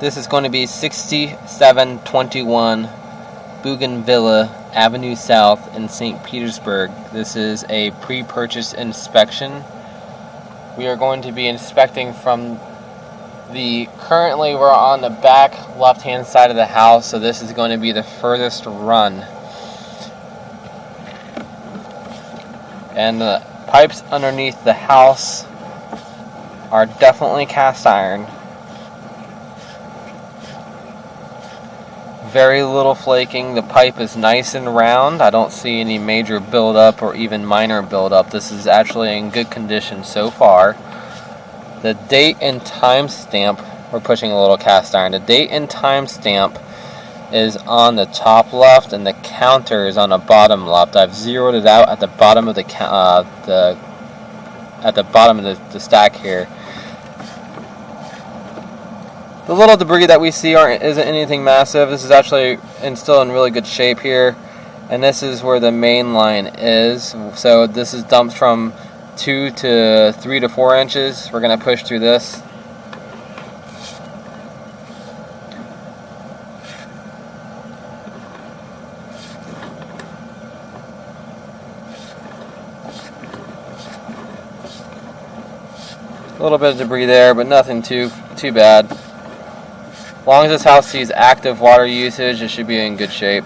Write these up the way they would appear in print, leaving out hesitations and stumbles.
This is going to be 6721 Bougainville Avenue South in St. Petersburg. This is a pre-purchase inspection. We are going to be inspecting from currently we're on the back left-hand side of the house, so this is going to be the furthest run. And the pipes underneath the house are definitely cast iron. Very little flaking. The pipe is nice and round. I don't see any major buildup or even minor buildup. This is actually in good condition so far. The date and time stamp, we're pushing a little cast iron. The date and time stamp is on the top left, and the counter is on the bottom left. I've zeroed it out at the bottom of the stack here. The little debris that we see isn't anything massive. This is actually still in really good shape here. And this is where the main line is. So this is dumped from 2 to 3 to 4 inches. We're going to push through this. A little bit of debris there, but nothing too bad. As long as this house sees active water usage, it should be in good shape.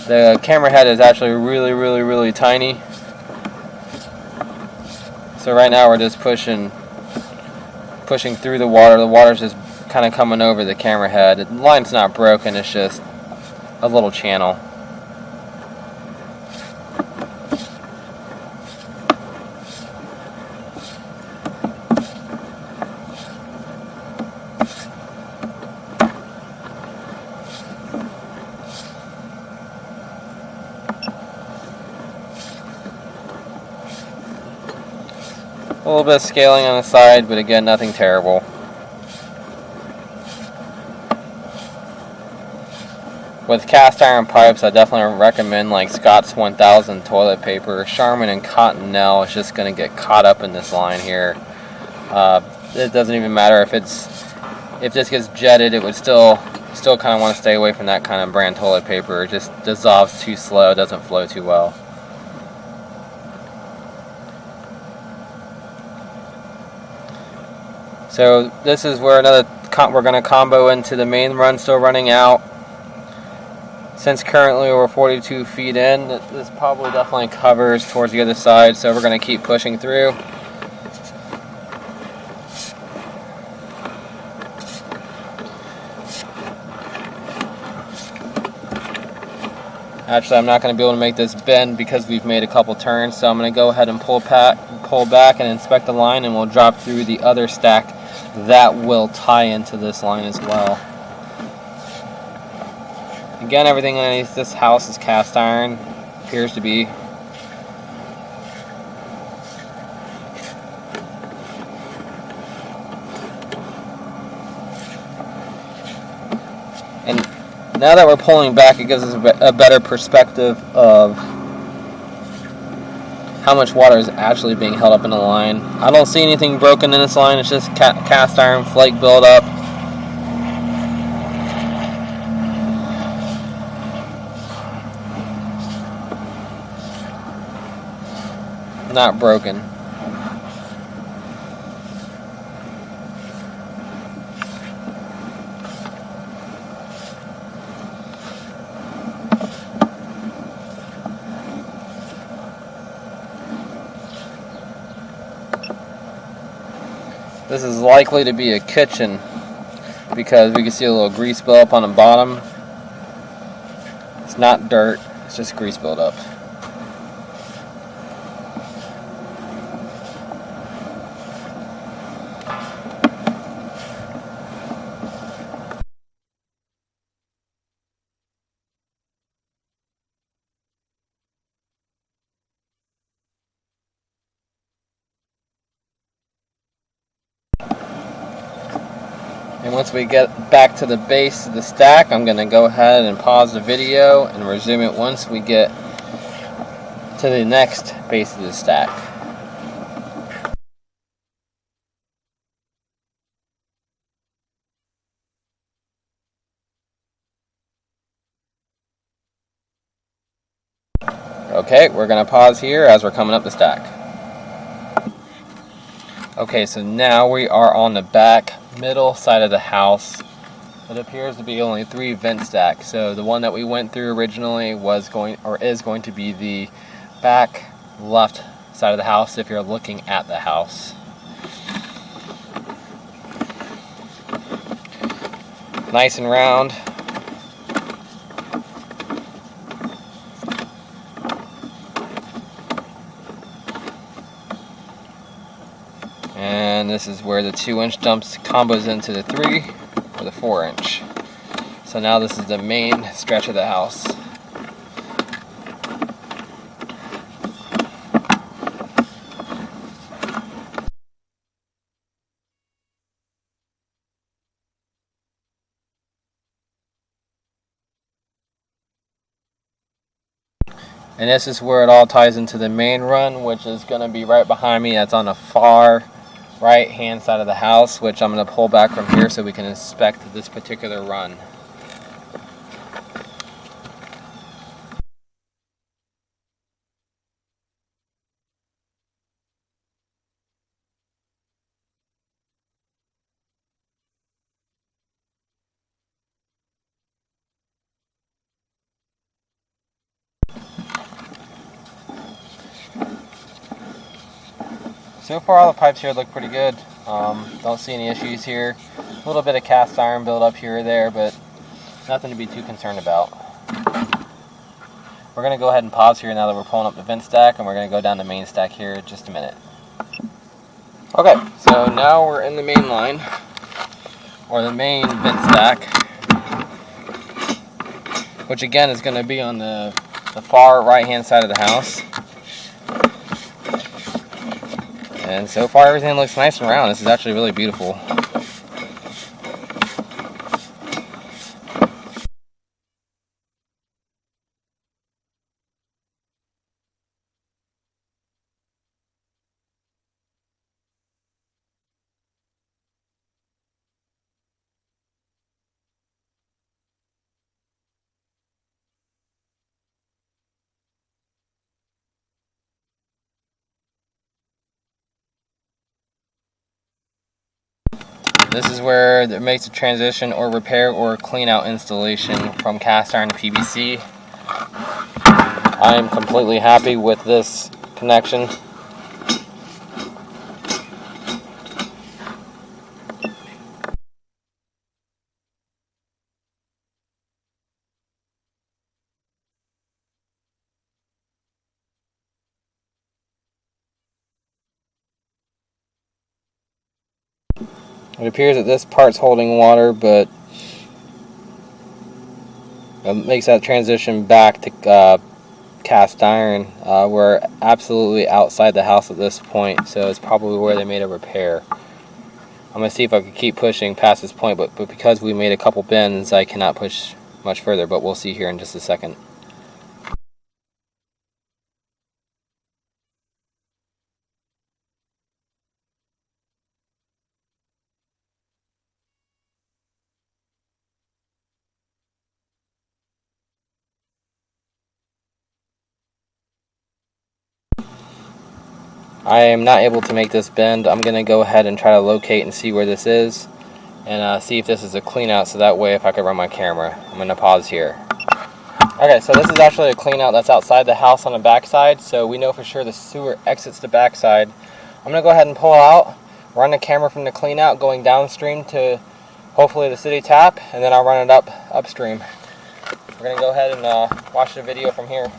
The camera head is actually really tiny. So right now we're just pushing through the water. The water's just kind of coming over the camera head. The line's not broken, it's just a little channel. A little bit of scaling on the side, but again, nothing terrible. With cast iron pipes, I definitely recommend like Scott's 1000 toilet paper. Charmin and Cottonelle is just going to get caught up in this line here. It doesn't even matter if this gets jetted, it would still kind of want to stay away from that kind of brand toilet paper. It just dissolves too slow, it doesn't flow too well. So this is where we're going to combo into the main run still running out. Since currently we're 42 feet in, this probably definitely covers towards the other side, so we're going to keep pushing through. Actually, I'm not going to be able to make this bend because we've made a couple turns, so I'm going to go ahead and pull back and inspect the line, and we'll drop through the other stack that will tie into this line as well. Again, everything underneath this house is cast iron, appears to be. And now that we're pulling back, it gives us a better perspective of how much water is actually being held up in the line. I don't see anything broken in this line. It's just cast iron flake buildup. Not broken. This is likely to be a kitchen because we can see a little grease buildup on the bottom. It's not dirt, it's just grease buildup. And once we get back to the base of the stack, I'm going to go ahead and pause the video and resume it once we get to the next base of the stack. Okay, we're going to pause here as we're coming up the stack. Okay, so now we are on the back middle side of the house. It appears to be only 3 vent stacks. So the one that we went through originally is going to be the back left side of the house if you're looking at the house. Nice and round. And this is where the 2-inch dumps combos into the 3 or the 4-inch. So now this is the main stretch of the house. And this is where it all ties into the main run, which is going to be right behind me. That's on the far right hand side of the house, which I'm going to pull back from here so we can inspect this particular run. So far all the pipes here look pretty good. Don't see any issues here. A little bit of cast iron buildup here or there, but nothing to be too concerned about. We're going to go ahead and pause here now that we're pulling up the vent stack, and we're going to go down the main stack here in just a minute. Okay, so now we're in the main line, or the main vent stack, which again is going to be on the far right hand side of the house. And so far everything looks nice and round. This is actually really beautiful. This is where it makes a transition or repair or clean out installation from cast iron to PVC. I am completely happy with this connection. It appears that this part's holding water, but it makes that transition back to cast iron. We're absolutely outside the house at this point, so it's probably where they made a repair. I'm going to see if I can keep pushing past this point, but because we made a couple bends, I cannot push much further, but we'll see here in just a second. I am not able to make this bend. I'm going to go ahead and try to locate and see where this is, and see if this is a clean out, so that way if I could run my camera. I'm going to pause here. Okay, so this is actually a clean out that's outside the house on the backside, so we know for sure the sewer exits the backside. I'm going to go ahead and pull out, run the camera from the clean out going downstream to hopefully the city tap, and then I'll run it upstream. We're going to go ahead and watch the video from here.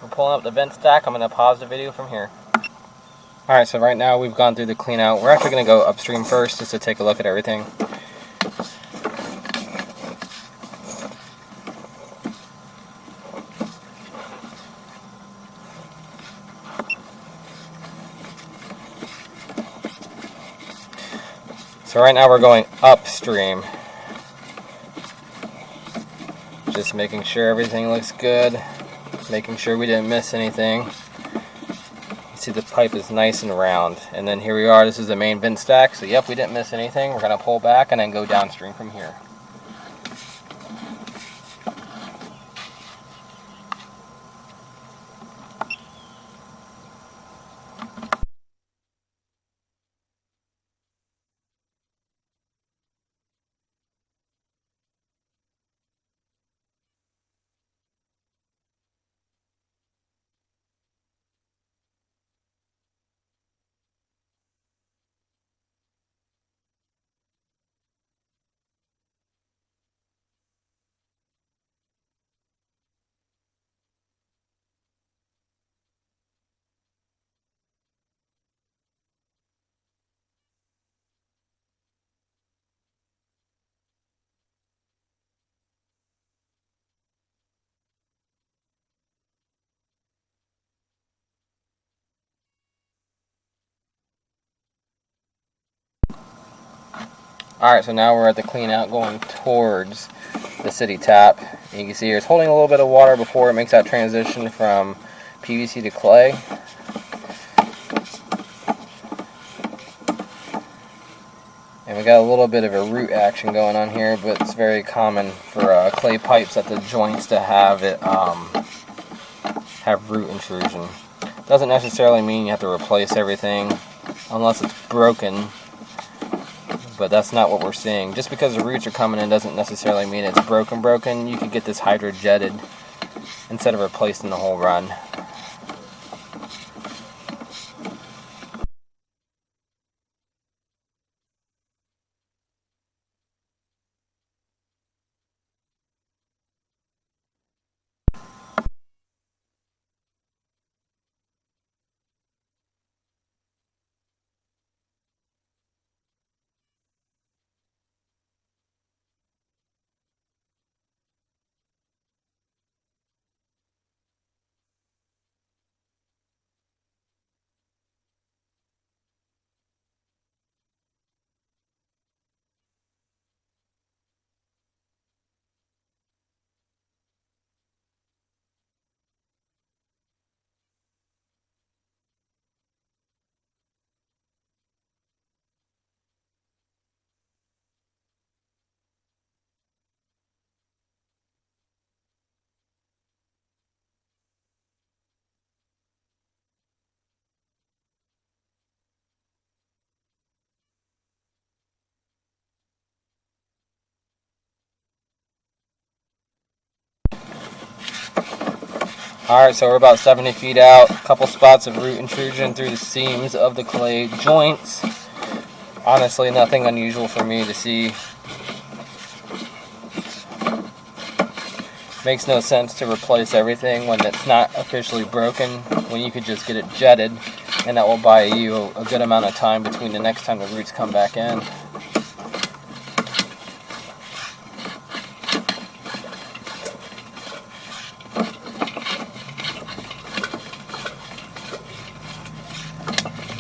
We're pulling up the vent stack. I'm going to pause the video from here. Alright, so right now we've gone through the clean out. We're actually going to go upstream first just to take a look at everything. So right now we're going upstream. Just making sure everything looks good. Making sure we didn't miss anything. You see the pipe is nice and round. And then here we are, this is the main vent stack. So yep, we didn't miss anything. We're gonna pull back and then go downstream from here. Alright, so now we're at the clean out going towards the city tap. You can see here it's holding a little bit of water before it makes that transition from PVC to clay. And we got a little bit of a root action going on here, but it's very common for clay pipes at the joints to have it have root intrusion. Doesn't necessarily mean you have to replace everything unless it's broken. But that's not what we're seeing. Just because the roots are coming in doesn't necessarily mean it's broken. You could get this hydro-jetted instead of replacing the whole run. Alright, so we're about 70 feet out. A couple spots of root intrusion through the seams of the clay joints. Honestly, nothing unusual for me to see. Makes no sense to replace everything when it's not officially broken, when you could just get it jetted, and that will buy you a good amount of time between the next time the roots come back in.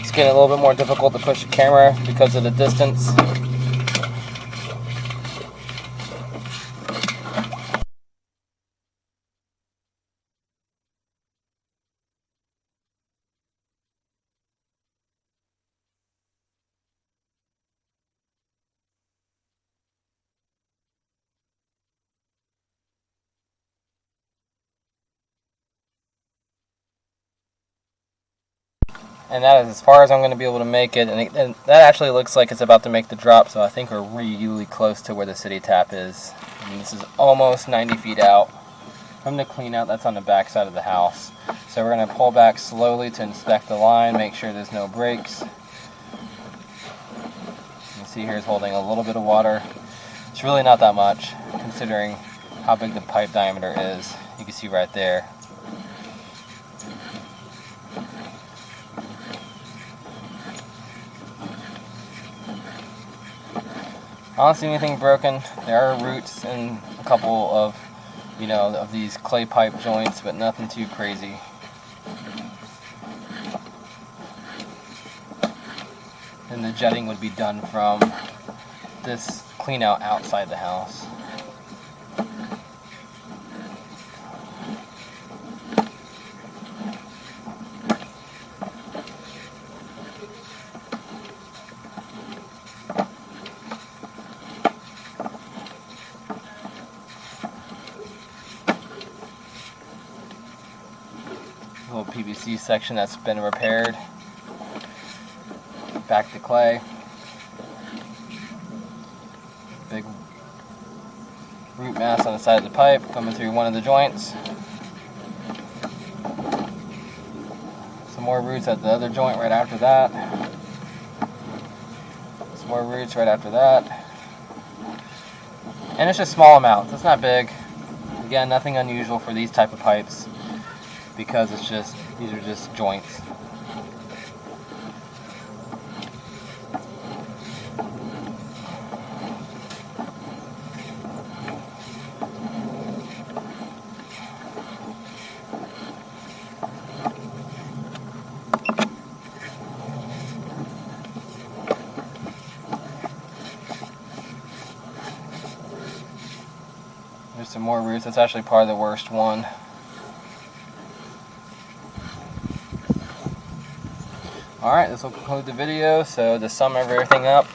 It's getting a little bit more difficult to push the camera because of the distance. And that is as far as I'm going to be able to make it. And that actually looks like it's about to make the drop, so I think we're really close to where the city tap is. And this is almost 90 feet out from the clean out that's on the back side of the house. So we're going to pull back slowly to inspect the line, make sure there's no breaks. You can see here it's holding a little bit of water. It's really not that much, considering how big the pipe diameter is. You can see right there. I don't see anything broken. There are roots in a couple of, of these clay pipe joints, but nothing too crazy. And the jetting would be done from this clean out outside the house. Little PVC section that's been repaired. Back to clay. Big root mass on the side of the pipe coming through one of the joints. Some more roots at the other joint right after that. Some more roots right after that. And it's just small amounts. It's not big. Again, nothing unusual for these type of pipes, because it's just, these are just joints. There's some more roots. That's actually probably the worst one. Alright, this will conclude the video. So to sum everything up,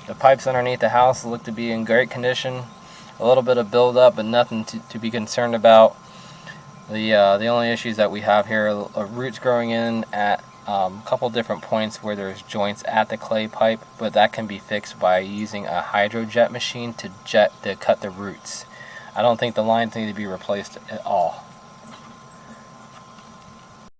the pipes underneath the house look to be in great condition. A little bit of buildup, but nothing to be concerned about. The only issues that we have here are roots growing in at a couple different points where there's joints at the clay pipe, but that can be fixed by using a hydrojet machine to cut the roots. I don't think the lines need to be replaced at all.